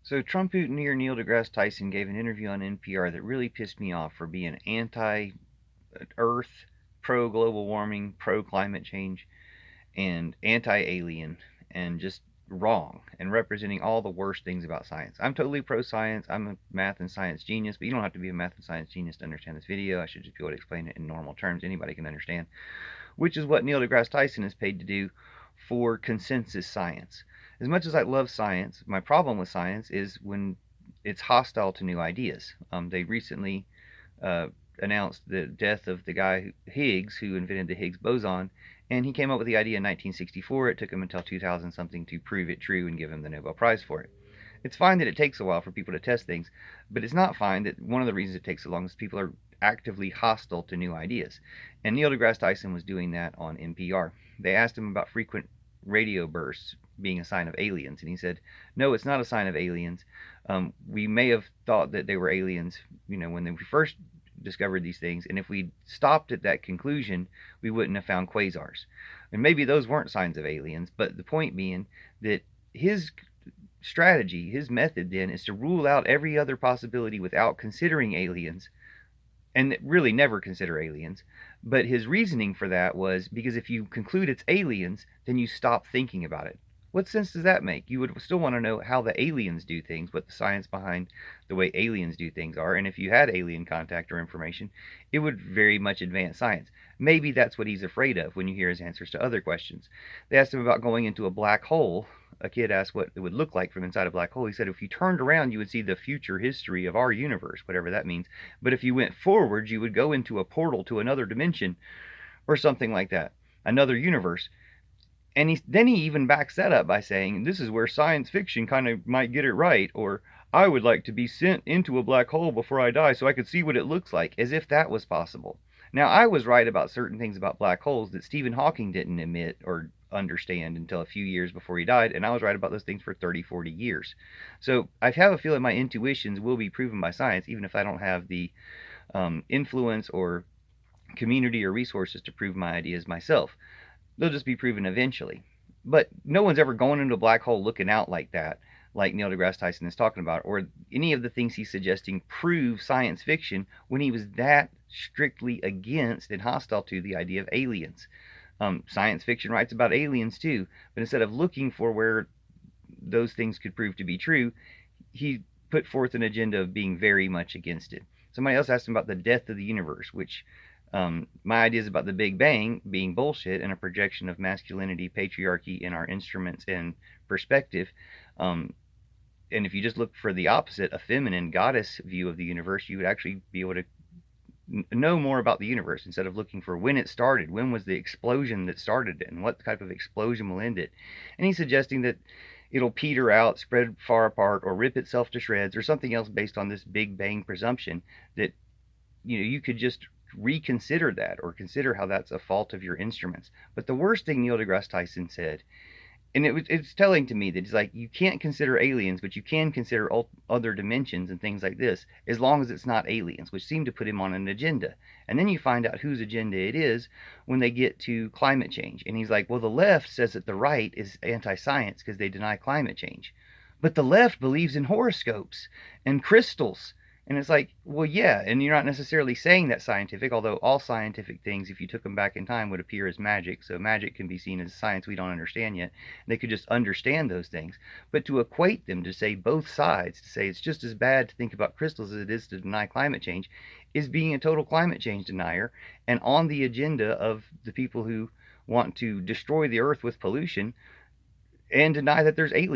So Trump mutineer Neil Degrasse Tyson gave an interview on NPR that really pissed me off for being anti-Earth, pro-global warming, pro-climate change, and anti-alien, and just wrong, and representing all the worst things about science. I'm totally pro-science. I'm a math and science genius, but you don't have to be a math and science genius to understand this video. I should just be able to explain it in normal terms anybody can understand, which is what Neil deGrasse Tyson is paid to do for consensus science. As much as I love science, my problem with science is when it's hostile to new ideas. They recently uh, announced the death of the guy Higgs, who invented the Higgs boson, and he came up with the idea in 1964. It took him until 2000 something to prove it true and give him the Nobel Prize for it. It's fine that it takes a while for people to test things, but it's not fine that one of the reasons it takes so long is people are actively hostile to new ideas. And Neil deGrasse Tyson was doing that on NPR. They asked him about frequent radio bursts being a sign of aliens, and he said, "No, it's not a sign of aliens. We may have thought that they were aliens, when we first discovered these things, and if we stopped at that conclusion, we wouldn't have found quasars. And maybe those weren't signs of aliens, but the point being that his strategy, his method then, is to rule out every other possibility without considering aliens, and really never consider aliens. But his reasoning for that was because if you conclude it's aliens, then you stop thinking about it. What sense does that make? You would still want to know how the aliens do things, what the science behind the way aliens do things are, and if you had alien contact or information, it would very much advance science. Maybe that's what he's afraid of when you hear his answers to other questions. They asked him about going into a black hole. A kid asked what it would look like from inside a black hole. He said if you turned around, you would see the future history of our universe, whatever that means. But if you went forward, you would go into a portal to another dimension or something like that, another universe. And then he even backs that up by saying, this is where science fiction kind of might get it right, or I would like to be sent into a black hole before I die so I could see what it looks like, as if that was possible. Now, I was right about certain things about black holes that Stephen Hawking didn't admit or understand until a few years before he died, and I was right about those things for 30, 40 years. So I have a feeling my intuitions will be proven by science, even if I don't have the influence or community or resources to prove my ideas myself. They'll just be proven eventually. But no one's ever going into a black hole looking out like that, like Neil deGrasse Tyson is talking about, or any of the things he's suggesting prove science fiction when he was that strictly against and hostile to the idea of aliens. Science fiction writes about aliens too, but instead of looking for where those things could prove to be true, he put forth an agenda of being very much against it. Somebody else asked him about the death of the universe, which my ideas about the Big Bang being bullshit and a projection of masculinity, patriarchy in our instruments and perspective. And if you just look for the opposite, a feminine goddess view of the universe, you would actually be able to know more about the universe instead of looking for when it started, when was the explosion that started it, and what type of explosion will end it. And he's suggesting that it'll peter out, spread far apart, or rip itself to shreds, or something else based on this Big Bang presumption that you could just reconsider that or consider how that's a fault of your instruments. But the worst thing Neil deGrasse Tyson said, and it's telling to me that he's like, you can't consider aliens, but you can consider other dimensions and things like this, as long as it's not aliens, which seemed to put him on an agenda. And then you find out whose agenda it is when they get to climate change. And he's like, well, the left says that the right is anti-science because they deny climate change. But the left believes in horoscopes and crystals. And it's like, well, yeah, and you're not necessarily saying that scientific, although all scientific things, if you took them back in time, would appear as magic. So magic can be seen as science we don't understand yet. They could just understand those things. But to equate them, to say both sides, to say it's just as bad to think about crystals as it is to deny climate change, is being a total climate change denier and on the agenda of the people who want to destroy the earth with pollution and deny that there's aliens.